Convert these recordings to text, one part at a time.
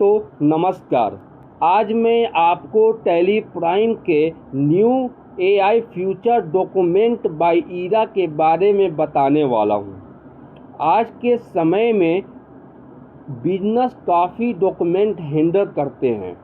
तो नमस्कार। आज मैं आपको टैली प्राइम के new AI future document by Eira के बारे में बताने वाला हूं। आज के समय में बिजनेस काफ़ी डॉक्यूमेंट हैंडल करते हैं,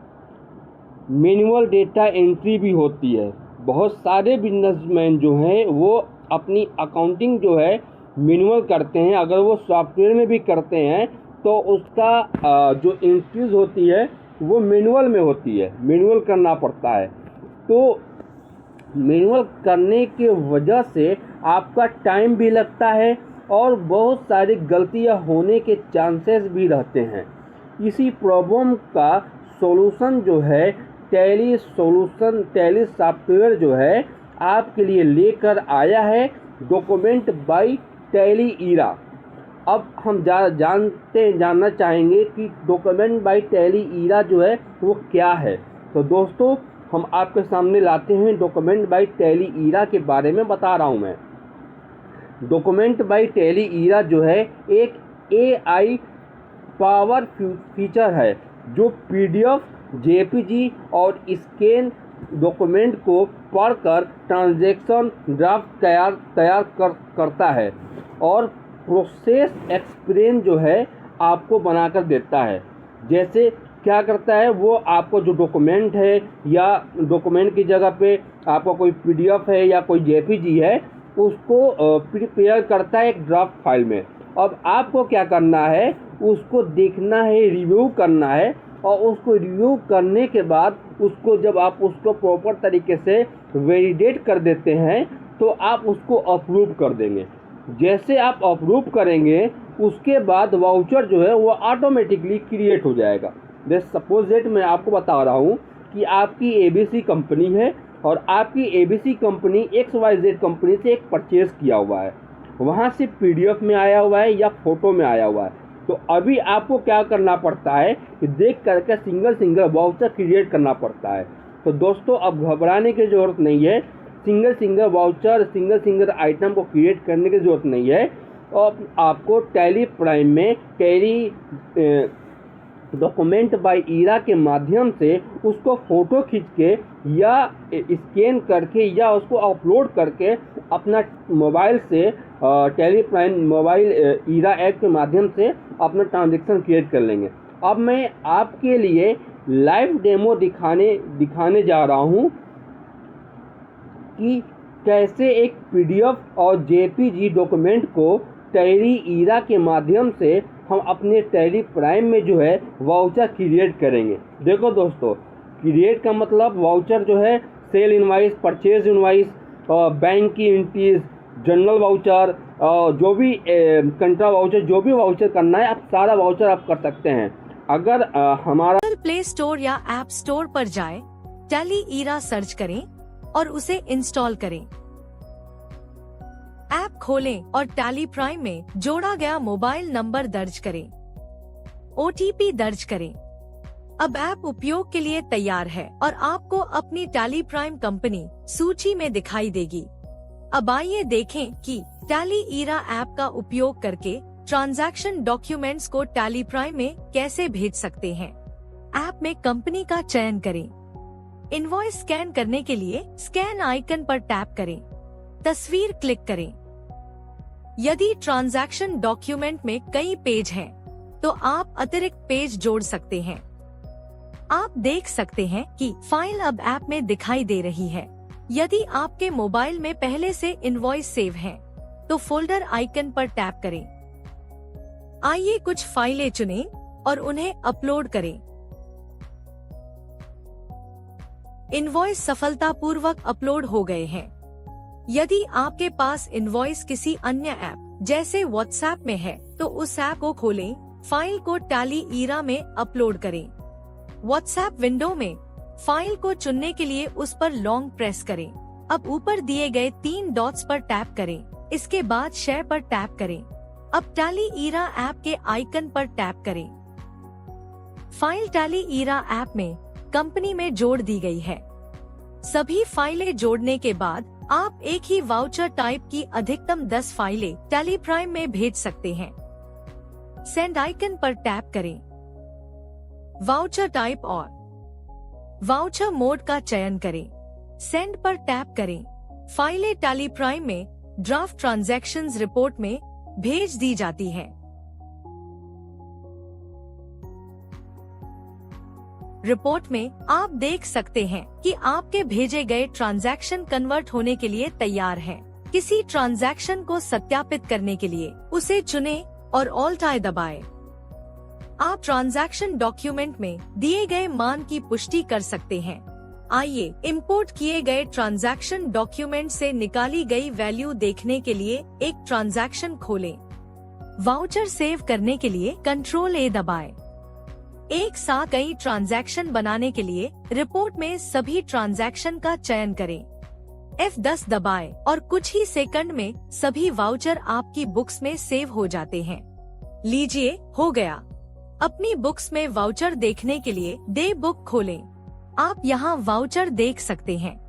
मैनुअल डेटा एंट्री भी होती है। बहुत सारे बिजनेसमैन जो हैं वो अपनी अकाउंटिंग जो है मैनुअल करते हैं। अगर वो सॉफ्टवेयर में भी करते हैं तो उसका जो एंट्रीज होती है वो मैनुअल में होती है, मैनुअल करना पड़ता है। तो मैनुअल करने की वजह से आपका टाइम भी लगता है और बहुत सारी गलतियां होने के चांसेस भी रहते हैं। इसी प्रॉब्लम का सॉल्यूशन जो है टैली सॉफ्टवेयर जो है आपके लिए लेकर आया है, डॉक्यूमेंट बाय टैली ईरा। अब हम जानना चाहेंगे कि डॉक्यूमेंट बाय टैली ईरा जो है वो क्या है। तो दोस्तों, हम आपके सामने लाते हैं डॉक्यूमेंट बाय टैली ईरा के बारे में बता रहा हूं मैं। डॉक्यूमेंट बाय टैली ईरा जो है एक AI पावर फीचर है जो PDF, JPG और स्कैन डॉक्यूमेंट को पढ़कर ट्रांजैक्शन ड्राफ्ट तैयार करता है और प्रोसेस एक्सपीरियंस जो है आपको बनाकर देता है। जैसे क्या करता है, वो आपको जो डॉक्यूमेंट है या डॉक्यूमेंट की जगह पे आपका कोई PDF है या कोई JPG है उसको प्रिपेयर करता है एक ड्राफ्ट फाइल में। अब आपको क्या करना है, उसको देखना है, रिव्यू करना है और उसको रिव्यू करने के बाद उसको जब आप उसको प्रॉपर तरीके से वैलिडेट कर देते हैं तो आप उसको अप्रूव कर देंगे। जैसे आप अप्रूव करेंगे उसके बाद वाउचर जो है वो ऑटोमेटिकली क्रिएट हो जाएगा। जैसे सपोज दैट मैं आपको बता रहा हूँ कि आपकी ABC कंपनी है और आपकी ABC कंपनी XYZ कंपनी से एक परचेज़ किया हुआ है, वहाँ से PDF में आया हुआ है या फ़ोटो में आया हुआ है। तो अभी आपको क्या करना पड़ता है कि देख करके सिंगल वाउचर क्रिएट करना पड़ता है। तो दोस्तों, अब घबराने की ज़रूरत नहीं है, सिंगल वाउचर सिंगल आइटम को क्रिएट करने की ज़रूरत नहीं है। और आपको टैली प्राइम में टैली डॉक्यूमेंट बाय ईरा के माध्यम से उसको फ़ोटो खींच के या स्कैन करके या उसको अपलोड करके अपना मोबाइल से Tally Prime mobile Eira app के माध्यम से अपना ट्रांजैक्शन क्रिएट कर लेंगे। अब मैं आपके लिए लाइव डेमो दिखाने जा रहा हूँ कि कैसे एक PDF और JPG डॉक्यूमेंट को टैली ईरा के माध्यम से हम अपने टैली प्राइम में जो है वाउचर क्रिएट करेंगे। देखो दोस्तों, क्रिएट का मतलब वाउचर जो है cell invoice, purchase invoice, bank की एंट्रीज, जनरल वाउचर, जो भी कंट्रा वाउचर, जो भी वाउचर करना है आप सारा वाउचर आप कर सकते हैं। अगर हमारा प्ले स्टोर या ऐप स्टोर पर जाएं, टैली ईरा सर्च करें और उसे इंस्टॉल करें। ऐप खोलें और टैली प्राइम में जोड़ा गया मोबाइल नंबर दर्ज करें, OTP दर्ज करें। अब ऐप उपयोग के लिए तैयार है और आपको अपनी टैली प्राइम कंपनी सूची में दिखाई देगी। अब आइए देखें कि टैली ईरा ऐप का उपयोग करके ट्रांजैक्शन डॉक्यूमेंट्स को टैली प्राइम में कैसे भेज सकते हैं। ऐप में कंपनी का चयन करें। इनवॉइस स्कैन करने के लिए स्कैन आइकन पर टैप करें, तस्वीर क्लिक करें। यदि ट्रांजैक्शन डॉक्यूमेंट में कई पेज हैं, तो आप अतिरिक्त पेज जोड़ सकते हैं। आप देख सकते हैं कि फाइल अब ऐप में दिखाई दे रही है। यदि आपके मोबाइल में पहले से इनवॉइस सेव है, तो फोल्डर आइकन पर टैप करें। आइए कुछ फाइलें चुनें और उन्हें अपलोड करें। इनवॉइस सफलतापूर्वक अपलोड हो गए हैं। यदि आपके पास इनवॉइस किसी अन्य ऐप जैसे WhatsApp में है, तो उस ऐप को खोलें, फाइल को टैली ईरा में अपलोड करें। WhatsApp विंडो में फाइल को चुनने के लिए उस पर लॉन्ग प्रेस करें। अब ऊपर दिए गए 3 डॉट्स पर टैप करें, इसके बाद शेयर पर टैप करें। अब टैली ईरा ऐप के आइकन पर टैप करें। फाइल टैली ईरा ऐप में कंपनी में जोड़ दी गई है। सभी फाइलें जोड़ने के बाद आप एक ही वाउचर टाइप की अधिकतम 10 फाइलें टैली प्राइम में भेज सकते हैं। सेंड आइकन पर टैप करें। वाउचर टाइप और वाउचर मोड का चयन करें। सेंड पर टैप करें। फाइलें टैली प्राइम में ड्राफ्ट ट्रांजैक्शंस रिपोर्ट में भेज दी जाती है। रिपोर्ट में आप देख सकते हैं कि आपके भेजे गए ट्रांजैक्शन कन्वर्ट होने के लिए तैयार हैं। किसी ट्रांजैक्शन को सत्यापित करने के लिए उसे चुनें और ऑल्ट आई दबाएं। आप ट्रांजैक्शन डॉक्यूमेंट में दिए गए मान की पुष्टि कर सकते हैं। आइए इंपोर्ट किए गए ट्रांजैक्शन डॉक्यूमेंट से निकाली गई वैल्यू देखने के लिए एक ट्रांजैक्शन खोलें। वाउचर सेव करने के लिए Ctrl A दबाएं। एक साथ कई ट्रांजैक्शन बनाने के लिए रिपोर्ट में सभी ट्रांजैक्शन का चयन करें। F10 दबाएं और कुछ ही सेकंड में सभी वाउचर आपकी बुक्स में सेव हो जाते हैं। लीजिए, हो गया। अपनी बुक्स में वाउचर देखने के लिए डे बुक खोलें। आप यहाँ वाउचर देख सकते हैं।